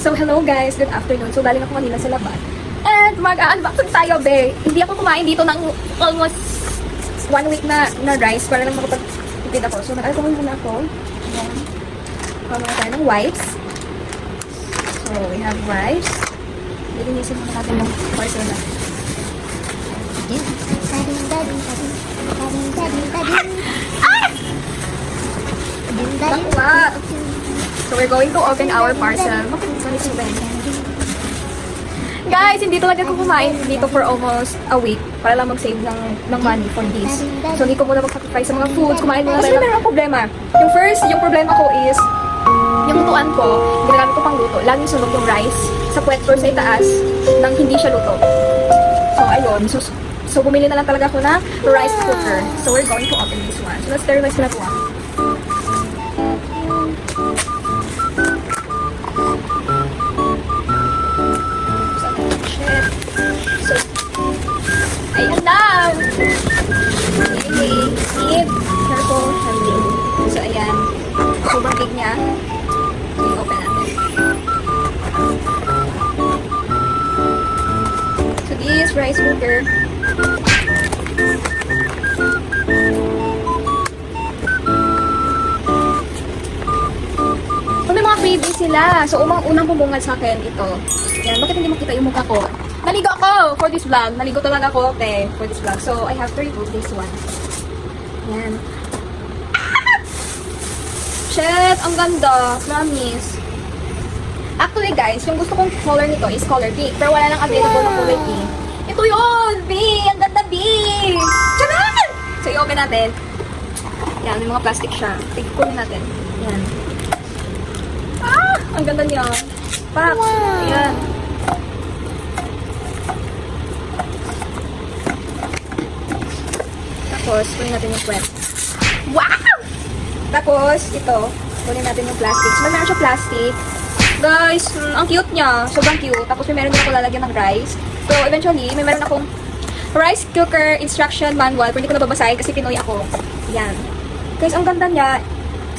So, hello guys, good afternoon. So, galing ako kanina sa labas. And mag-unboxing tayo, be. Hindi ako kumain dito ng almost 1 week na rice para lang makapag-tipid ako. So, nag-alcohol muna ako. Ayan. Pamana tayo ng wipes. So, we have rice. Lilinisin muna natin yung parcel na. Bakla! So, we're going to open our parcel. Guys, hindi talaga ako kumain dito for almost a week para lang mag-save ng money for this. So, hindi ko muna mag-sacrifice sa mga foods. Kumain muna tayo. Kasi meron akong problema. Yung problema ko is, yung lutuan ko, ginagamit ko pang luto. Laging sunog yung rice sa puwet or sa itaas nang hindi siya luto. So, ayun. So, bumili na lang talaga ako ng rice cooker. So, we're going to open this one. So, let's sterilize na ito. Ayan na! Okay, careful handling. So, ayan. Sobrang big niya. Okay, open natin. So, this rice cooker. So, may mga freebies sila. So, unang bumungad sa akin ito. Yan, bakit hindi makita yung mukha ko? Naligo ako for this vlog. Naligo talaga ako, for this vlog. So, I have to remove this one. Yan. Shit, ang ganda. Promise. Actually, guys, yung gusto kong color nito is color pink. Pero wala lang available na color pink. Ito yun! B! Ang ganda, B! Tiyanan! So, i-open natin. Yan, may mga plastic siya. Tigkunin natin. Yan. Ah! Ang ganda niya. Pak! Wow. Ayan. Tapos, kunin natin yung puwet. Wow! Tapos, ito. Kunin natin yung plastic. So, meron siya plastic. Guys, ang cute niya. Sobrang cute. Tapos, may meron din ako lalagyan ng rice. So, eventually, may meron akong rice cooker instruction manual. Pero hindi ko nababasahin kasi Pinoy ako. Yan. Guys, ang ganda niya.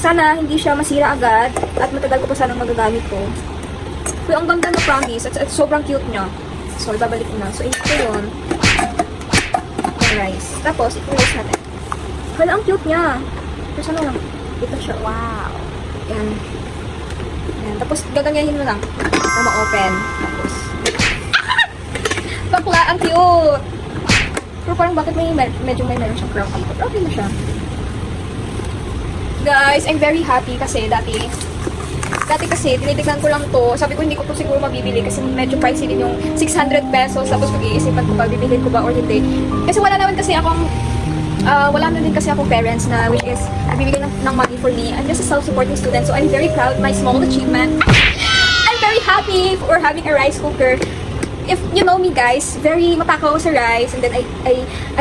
Sana hindi siya masira agad. At matagal ko pa sanang magagamit ko. Pero ang ganda na, promise. At sobrang cute niya. So, ibabalik ko na. So, ito yun. Rice. Tapos, i-close natin. Hala, ang cute niya. Tapos ano lang? Ito siya. Wow. Yan. Yan. Tapos, gaganyahin mo lang. Para ma-open. Tapos, bakla, ang cute. Pero parang bakit medyo may meron siyang crown dito. Pero okay na siya. Guys, I'm very happy kasi dati kasi, tinitignan ko lang to. Sabi ko, hindi ko to siguro mabibili kasi medyo pricey din yung 600 pesos. Tapos pag-iisipan ko ba, bibilhin ko ba or hindi. Kasi wala naman kasi akong, wala na din kasi akong parents na which is, nagbibigay ng money for me. I'm just a self-supporting student, so I'm very proud of my small achievement. I'm very happy for having a rice cooker. If you know me guys, very matakaw sa rice and then I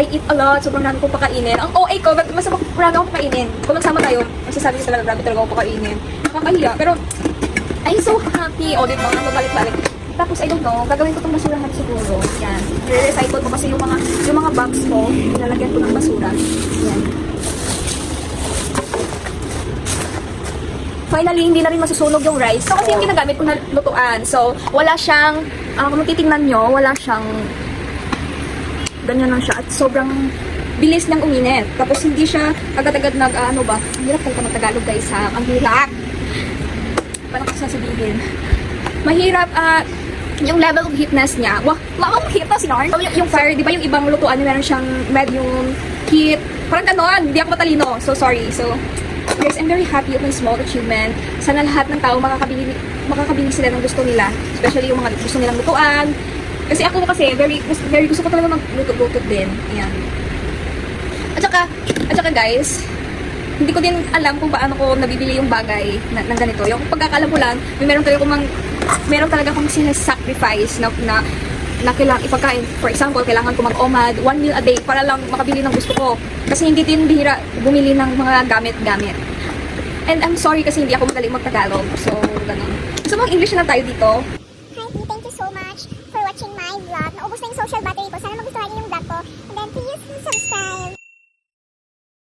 eat a lot, sobrang dami kong pakainin. Ang OA ko, mas marami akong pakainin. Kung nagsama tayo, masasabi ko talaga, grabe talaga akong pakainin. Nakakahiya, pero I'm so happy. O, diba, mabalik-balik. Tapos, I don't know, gagawin ko itong basurahan siguro. Yan. Re-recycle ko kasi yung mga bags ko, nilalagyan ko ng basura. Yan. Finally, hindi na rin masusunog yung rice. So, kasi yung ginagamit ko na lutuan. So, wala siyang, kung titingnan nyo, wala siyang, ganyan lang siya. At sobrang bilis niyang uminit. Tapos, hindi siya agad-agad ang hirap kung mag-Tagalog guys ha. Ang hirap. Paano ko sasabihin? Mahirap, yung level of heatness niya. Wah, ang heat na sinarn. Yung fire, di ba yung ibang lutuan, meron siyang medium heat. Parang ganon, hindi ako matalino. So, sorry. So, guys, I'm very happy with my small achievement. Sana lahat ng tao makakabili sila ng gusto nila. Especially yung mga gusto nilang lutuan. Kasi ako very gusto ko talaga magluto-luto din. Ayan. At saka guys, hindi ko din alam kung paano ko nabibili yung bagay ng ganito. Yung pagkakalam ko lang, meron talaga akong sinasacrifice na kailangan ipagkain. For example, kailangan ko mag-OMAD 1 meal a day para lang makabili ng gusto ko. Kasi hindi din bihira bumili ng mga gamit-gamit. And I'm sorry kasi hindi ako magaling mag-Tagalog. So, ganun. So, mag-English na tayo dito. Hi, P. Thank you so much for watching my vlog. Naubos na yung social battery ko. Sana magustuhan niyo yung vlog ko. And then, please subscribe.